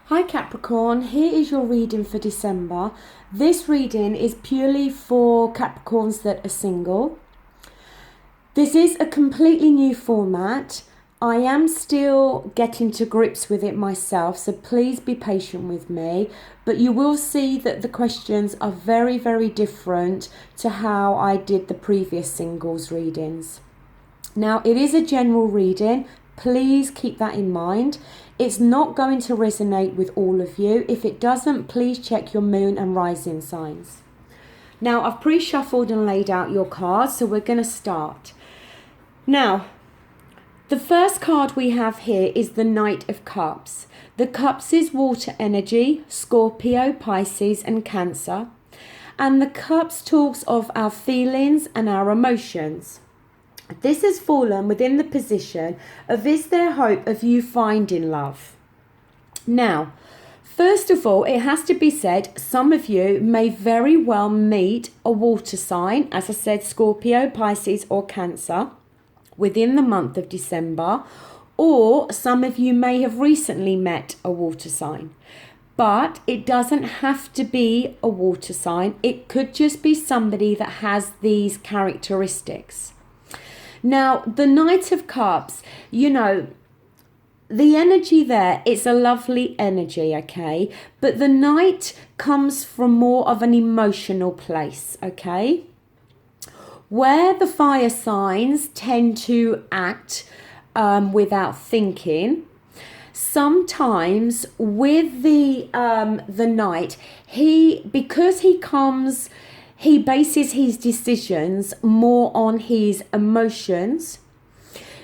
Hi Capricorn, here is your reading for December. This reading is purely for Capricorns that are single. This is a completely new format. I am still getting to grips with it myself, so please be patient with me. But you will see that the questions are very, very different to how I did the previous singles readings. Now, it is a general reading. Please keep that in mind. It's not going to resonate with all of you. If it doesn't, please check your moon and rising signs. Now, I've pre-shuffled and laid out your cards, so we're going to start. Now, the first card we have here is the Knight of Cups. The Cups is water energy, Scorpio, Pisces and Cancer. And the Cups talks of our feelings and our emotions. This has fallen within the position of is there hope of you finding love? Now, first of all, it has to be said, some of you may very well meet a water sign, as I said, Scorpio, Pisces or Cancer, within the month of December, or some of you may have recently met a water sign. But it doesn't have to be a water sign. It could just be somebody that has these characteristics. Now, the Knight of Cups, the energy there, it's a lovely energy, okay? But the Knight comes from more of an emotional place, okay? Where the fire signs tend to act without thinking, sometimes with the Knight, he bases his decisions more on his emotions.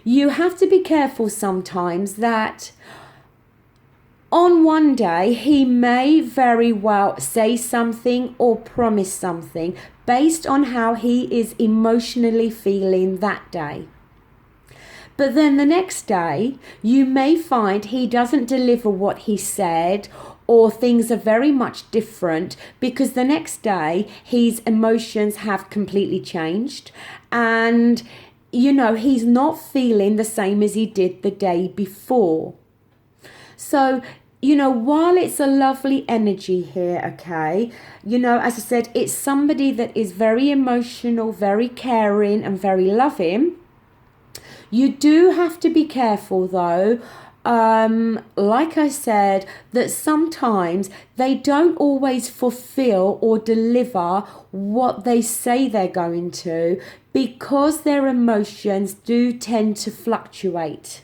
You have to be careful sometimes that on one day he may very well say something or promise something based on how he is emotionally feeling that day. But then the next day you may find he doesn't deliver what he said, or things are very much different because the next day his emotions have completely changed and he's not feeling the same as he did the day before. So while it's a lovely energy here, okay, as I said, it's somebody that is very emotional, very caring and very loving. You do have to be careful though, like I said, that sometimes they don't always fulfill or deliver what they say they're going to because their emotions do tend to fluctuate.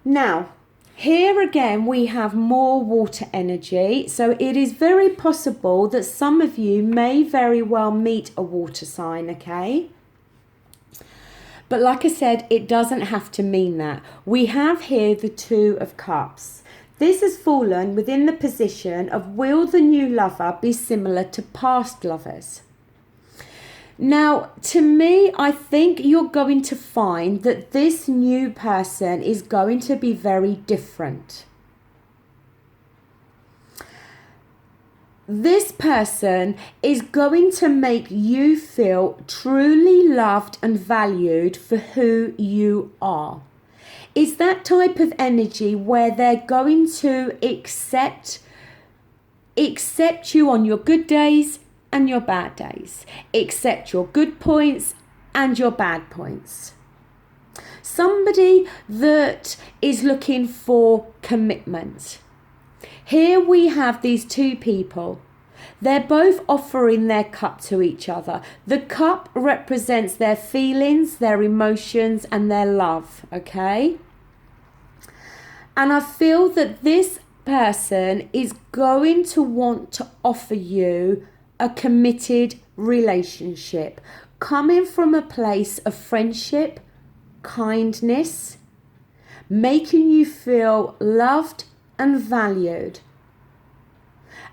Now, here again we have more water energy, so it is very possible that some of you may very well meet a water sign, okay? But like I said, it doesn't have to mean that. We have here the Two of Cups. This has fallen within the position of will the new lover be similar to past lovers? Now, to me, I think you're going to find that this new person is going to be very different. This person is going to make you feel truly loved and valued for who you are. It's that type of energy where they're going to accept you on your good days and your bad days, accept your good points and your bad points. Somebody that is looking for commitment. Here we have these two people. They're both offering their cup to each other. The cup represents their feelings, their emotions, and their love, okay? And I feel that this person is going to want to offer you a committed relationship, coming from a place of friendship, kindness, making you feel loved and valued.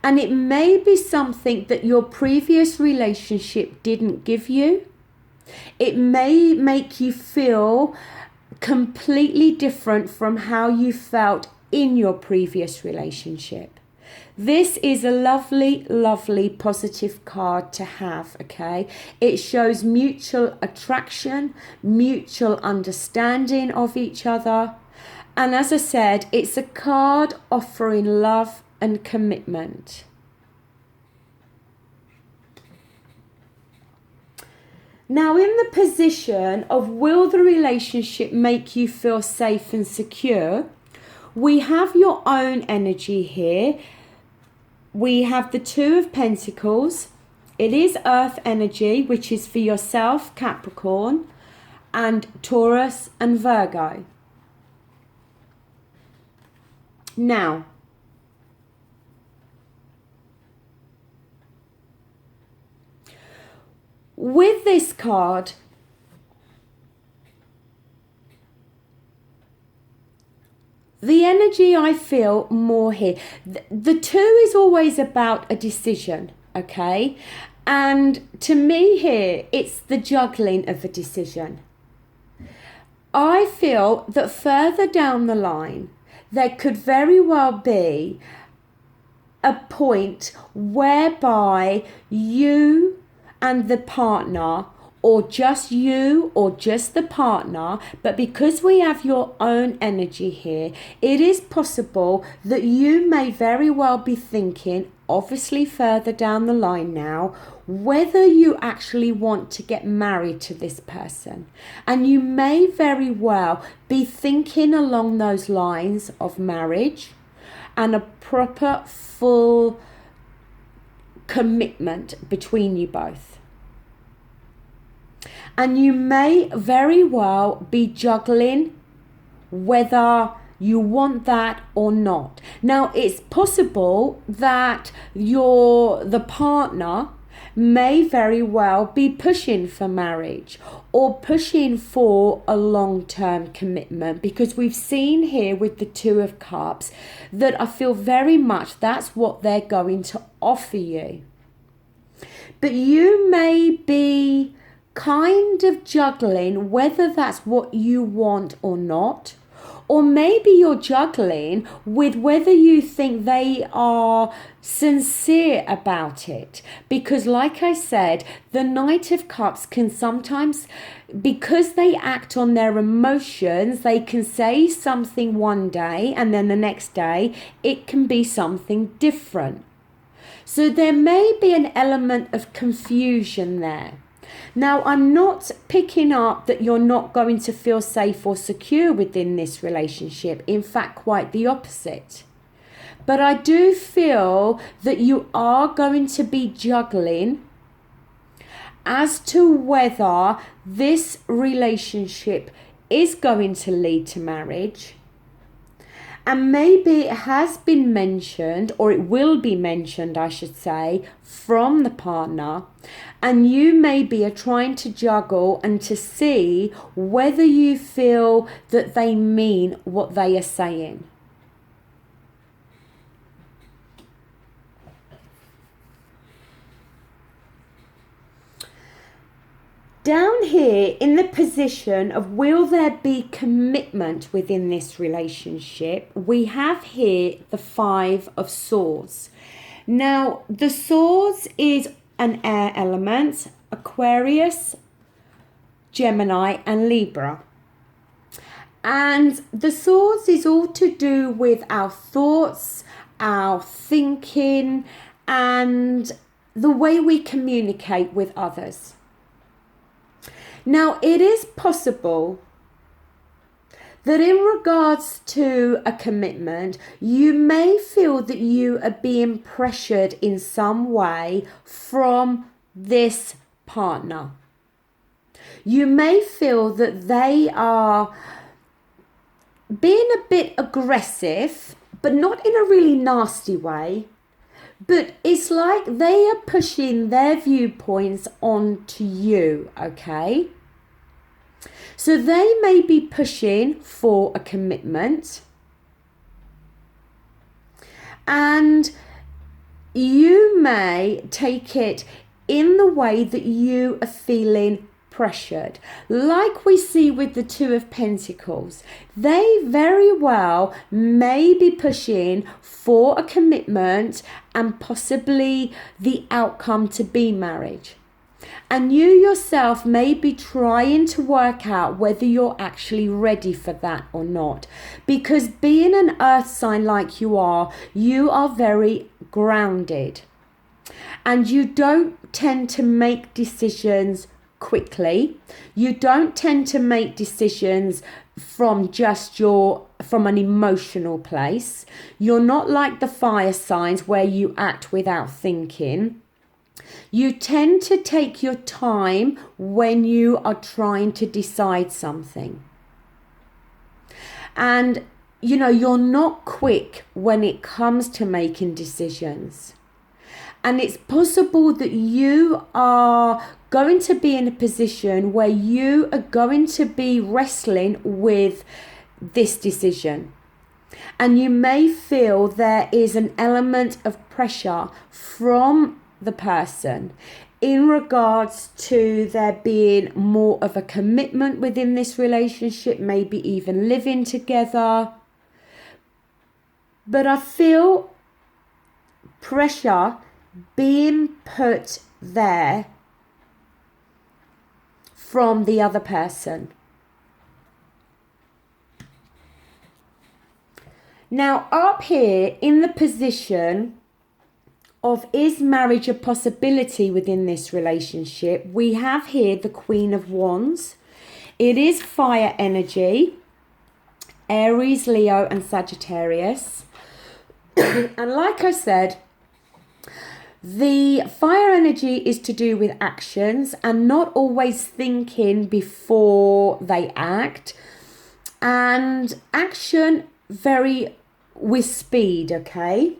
And it may be something that your previous relationship didn't give you. It may make you feel completely different from how you felt in your previous relationship. This is a lovely, lovely positive card to have, okay? It shows mutual attraction, mutual understanding of each other, And as I said, it's a card offering love and commitment. Now, in the position of will the relationship make you feel safe and secure, we have your own energy here. We have the Two of Pentacles. It is Earth energy, which is for yourself, Capricorn, and Taurus and Virgo. Now, with this card, the energy I feel more here, the two is always about a decision, okay? And to me here, it's the juggling of a decision. I feel that further down the line, there could very well be a point whereby you and the partner, or just you or just the partner, but because we have your own energy here, it is possible that you may very well be thinking, obviously further down the line now, whether you actually want to get married to this person. And you may very well be thinking along those lines of marriage and a proper full commitment between you both. And you may very well be juggling whether you want that or not. Now, it's possible that the partner may very well be pushing for marriage or pushing for a long-term commitment, because we've seen here with the Two of Cups that I feel very much that's what they're going to offer you. But you may be kind of juggling whether that's what you want or not, or maybe you're juggling with whether you think they are sincere about it, because like I said, the Knight of Cups can sometimes, because they act on their emotions, they can say something one day and then the next day it can be something different. So there may be an element of confusion there. Now, I'm not picking up that you're not going to feel safe or secure within this relationship. In fact, quite the opposite. But I do feel that you are going to be juggling as to whether this relationship is going to lead to marriage. And maybe it has been mentioned, or it will be mentioned, I should say, from the partner. And you maybe are trying to juggle and to see whether you feel that they mean what they are saying. Down here in the position of will there be commitment within this relationship, we have here the Five of Swords. Now, the Swords is an air element, Aquarius, Gemini and Libra. And the Swords is all to do with our thoughts, our thinking, and the way we communicate with others. Now, it is possible that in regards to a commitment, you may feel that you are being pressured in some way from this partner. You may feel that they are being a bit aggressive, but not in a really nasty way. But it's like they are pushing their viewpoints onto you, okay? So they may be pushing for a commitment. And you may take it in the way that you are feeling pressured. Like we see with the Two of Pentacles, they very well may be pushing for a commitment and possibly the outcome to be marriage. And you yourself may be trying to work out whether you're actually ready for that or not. Because being an earth sign like you are very grounded. And you don't tend to make decisions quickly. You don't tend to make decisions from an emotional place. You're not like the fire signs where you act without thinking. You tend to take your time when you are trying to decide something. And, you're not quick when it comes to making decisions. And it's possible that you are going to be in a position where you are going to be wrestling with this decision. And you may feel there is an element of pressure from the person in regards to there being more of a commitment within this relationship, maybe even living together. But I feel pressure being put there from the other person. Now, up here in the position of is marriage a possibility within this relationship, we have here the Queen of Wands. It is fire energy, Aries, Leo and Sagittarius. And like I said, the fire energy is to do with actions and not always thinking before they act. And action very with speed, okay?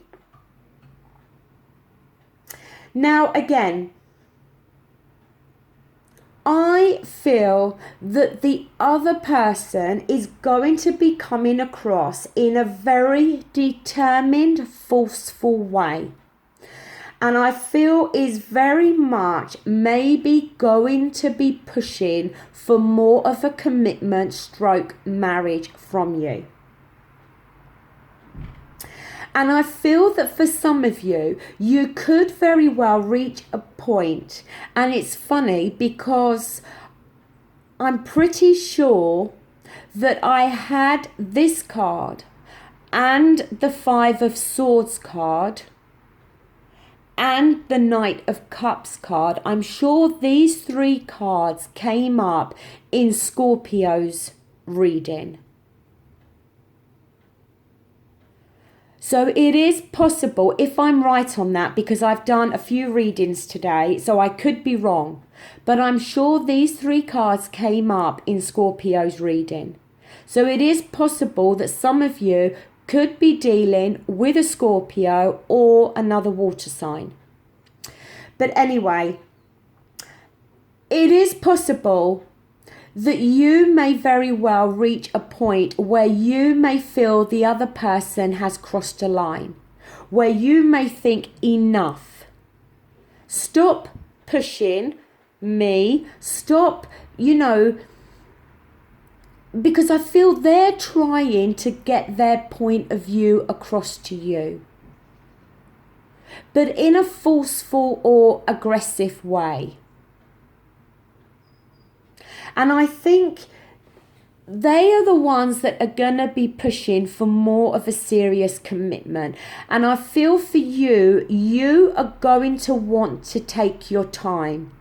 Now, again, I feel that the other person is going to be coming across in a very determined, forceful way. And I feel is very much maybe going to be pushing for more of a commitment stroke marriage from you. And I feel that for some of you, you could very well reach a point. And it's funny because I'm pretty sure that I had this card and the Five of Swords card and the Knight of Cups card. I'm sure these three cards came up in Scorpio's reading. So it is possible, if I'm right on that, because I've done a few readings today, so I could be wrong, but I'm sure these three cards came up in Scorpio's reading. So it is possible that some of you could be dealing with a Scorpio or another water sign. But anyway, it is possible that you may very well reach a point where you may feel the other person has crossed a line, where you may think enough. Stop pushing me, stop, because I feel they're trying to get their point of view across to you, but in a forceful or aggressive way. And I think they are the ones that are going to be pushing for more of a serious commitment. And I feel for you, you are going to want to take your time.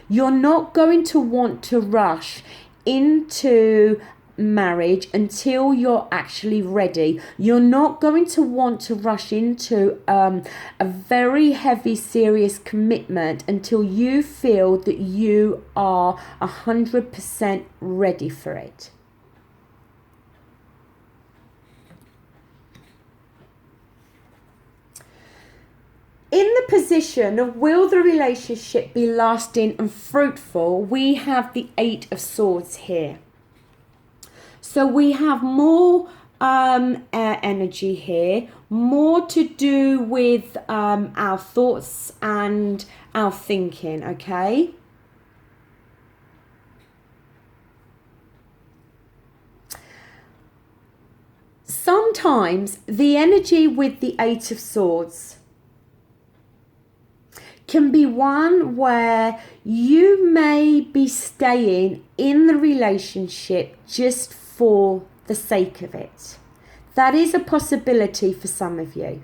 You're not going to want to rush into marriage until you're actually ready. You're not going to want to rush into a very heavy, serious commitment until you feel that you are 100% ready for it. In the position of will the relationship be lasting and fruitful, we have the Eight of Swords here. So we have more air energy here, more to do with our thoughts and our thinking, okay? Sometimes the energy with the Eight of Swords can be one where you may be staying in the relationship just for the sake of it. That is a possibility for some of you.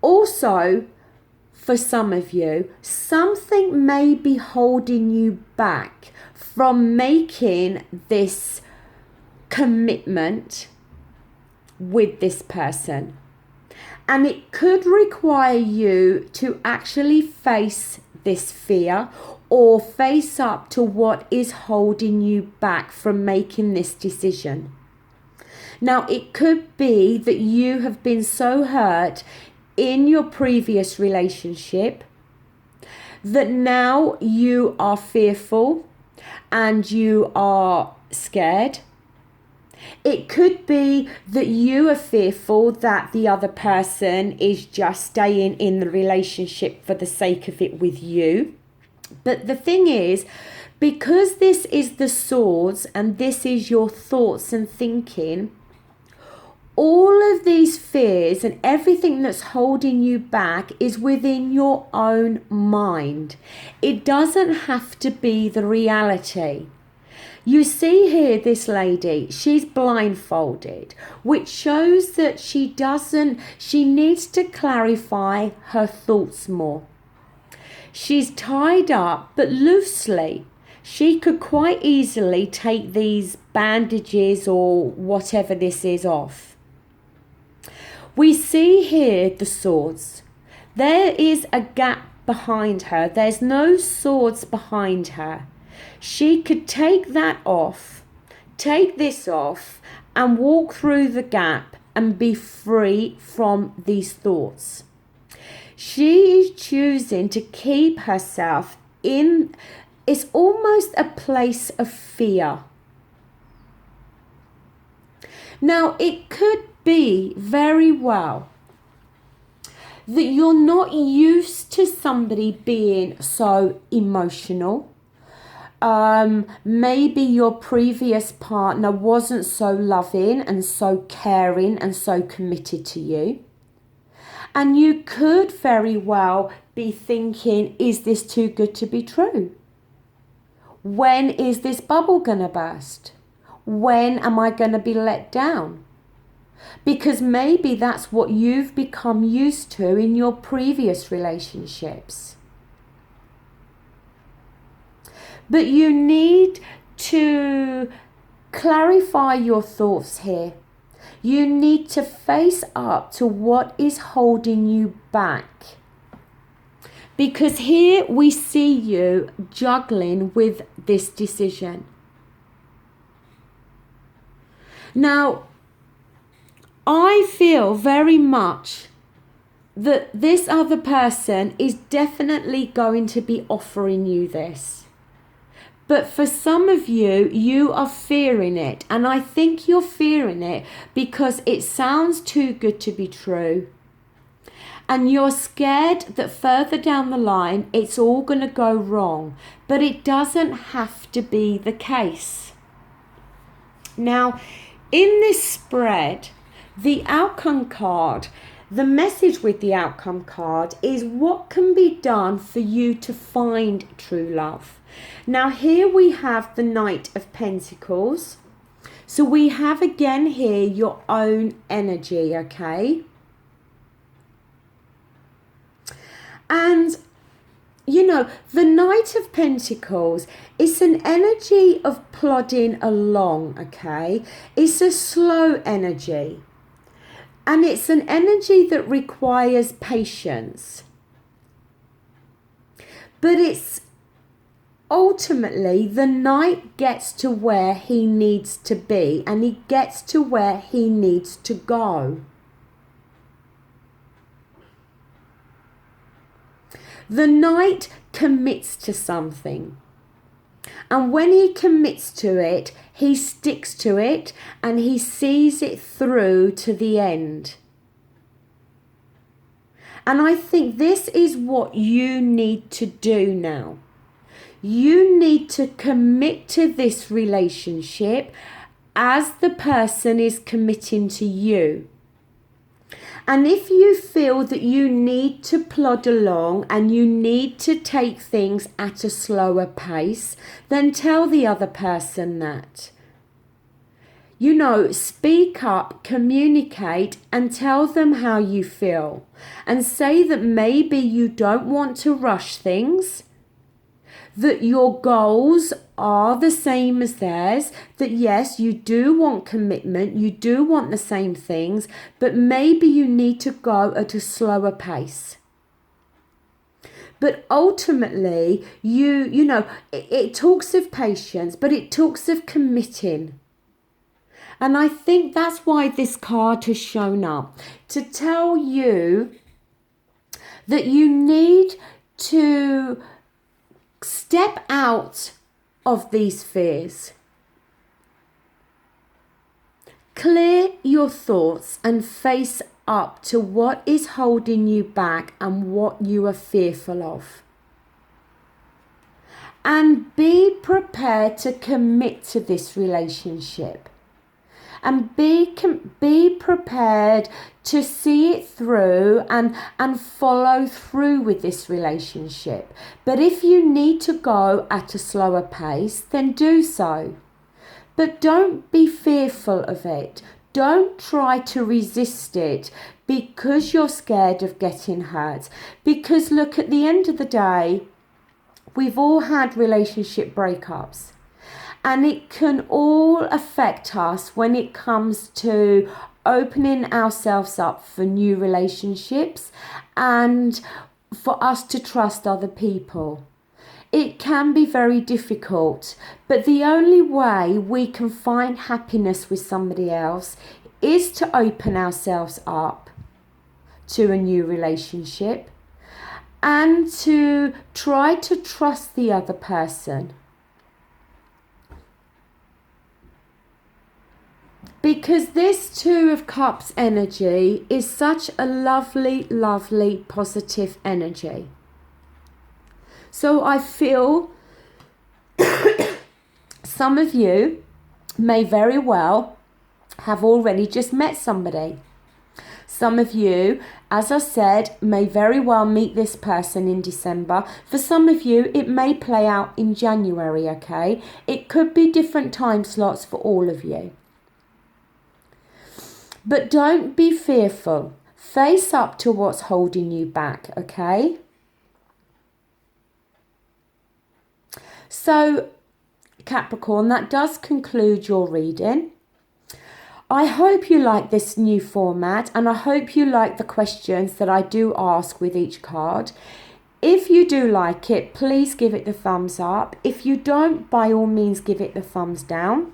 Also, for some of you, something may be holding you back from making this commitment with this person. And it could require you to actually face this fear or face up to what is holding you back from making this decision. Now, it could be that you have been so hurt in your previous relationship that now you are fearful and you are scared. It could be that you are fearful that the other person is just staying in the relationship for the sake of it with you. But the thing is, because this is the swords and this is your thoughts and thinking, all of these fears and everything that's holding you back is within your own mind. It doesn't have to be the reality. You see here this lady, she's blindfolded, which shows that she needs to clarify her thoughts more. She's tied up, but loosely. She could quite easily take these bandages or whatever this is off. We see here the swords. There is a gap behind her. There's no swords behind her. She could take that off, take this off, and walk through the gap and be free from these thoughts. She is choosing to keep herself in, it's almost a place of fear. Now, it could be very well that you're not used to somebody being so emotional. Maybe your previous partner wasn't so loving and so caring and so committed to you. And you could very well be thinking, is this too good to be true? When is this bubble going to burst? When am I going to be let down? Because maybe that's what you've become used to in your previous relationships. But you need to clarify your thoughts here. You need to face up to what is holding you back. Because here we see you juggling with this decision. Now, I feel very much that this other person is definitely going to be offering you this. But for some of you, you are fearing it. And I think you're fearing it because it sounds too good to be true. And you're scared that further down the line, it's all going to go wrong. But it doesn't have to be the case. Now, in this spread, the outcome card, the message with the outcome card is what can be done for you to find true love. Now here we have the Knight of Pentacles. So we have again here your own energy, okay? And you know, the Knight of Pentacles is an energy of plodding along, okay? It's a slow energy. And it's an energy that requires patience. But it's ultimately the knight gets to where he needs to be and he gets to where he needs to go. The knight commits to something. And when he commits to it, he sticks to it and he sees it through to the end. And I think this is what you need to do now. You need to commit to this relationship as the person is committing to you. And if you feel that you need to plod along and you need to take things at a slower pace, then tell the other person that. You know, speak up, communicate, and tell them how you feel. And say that maybe you don't want to rush things, that your goals are the same as theirs, that yes, you do want commitment, you do want the same things, but maybe you need to go at a slower pace. But ultimately, you know, it talks of patience, but it talks of committing. And I think that's why this card has shown up, to tell you that you need to step out of these fears. Clear your thoughts and face up to what is holding you back and what you are fearful of. And be prepared to commit to this relationship. And be prepared to see it through and follow through with this relationship. But if you need to go at a slower pace, then do so. But don't be fearful of it. Don't try to resist it because you're scared of getting hurt. Because look, at the end of the day, we've all had relationship breakups. And it can all affect us when it comes to opening ourselves up for new relationships and for us to trust other people. It can be very difficult, but the only way we can find happiness with somebody else is to open ourselves up to a new relationship and to try to trust the other person. Because this Two of Cups energy is such a lovely, lovely, positive energy. So I feel some of you may very well have already just met somebody. Some of you, as I said, may very well meet this person in December. For some of you, it may play out in January, okay? It could be different time slots for all of you. But don't be fearful. Face up to what's holding you back, okay? So, Capricorn, that does conclude your reading. I hope you like this new format and I hope you like the questions that I do ask with each card. If you do like it, please give it the thumbs up. If you don't, by all means, give it the thumbs down.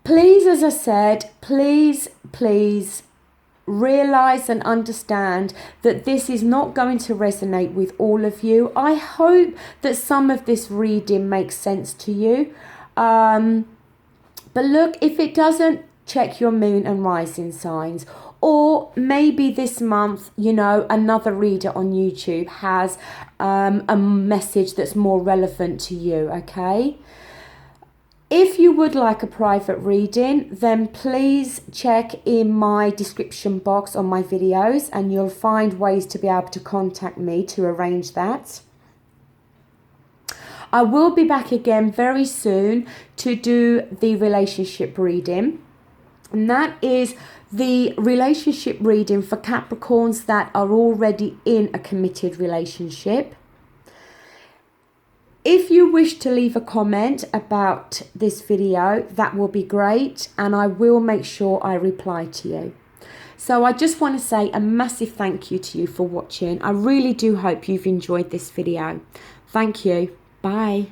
Please, as I said, please realise and understand that this is not going to resonate with all of you. I hope that some of this reading makes sense to you. But look, if it doesn't, check your moon and rising signs. Or maybe this month, you know, another reader on YouTube has a message that's more relevant to you, okay? If you would like a private reading, then please check in my description box on my videos and you'll find ways to be able to contact me to arrange that. I will be back again very soon to do the relationship reading. And that is the relationship reading for Capricorns that are already in a committed relationship. If you wish to leave a comment about this video, that will be great, and I will make sure I reply to you. So I just want to say a massive thank you to you for watching. I really do hope you've enjoyed this video. Thank you. Bye.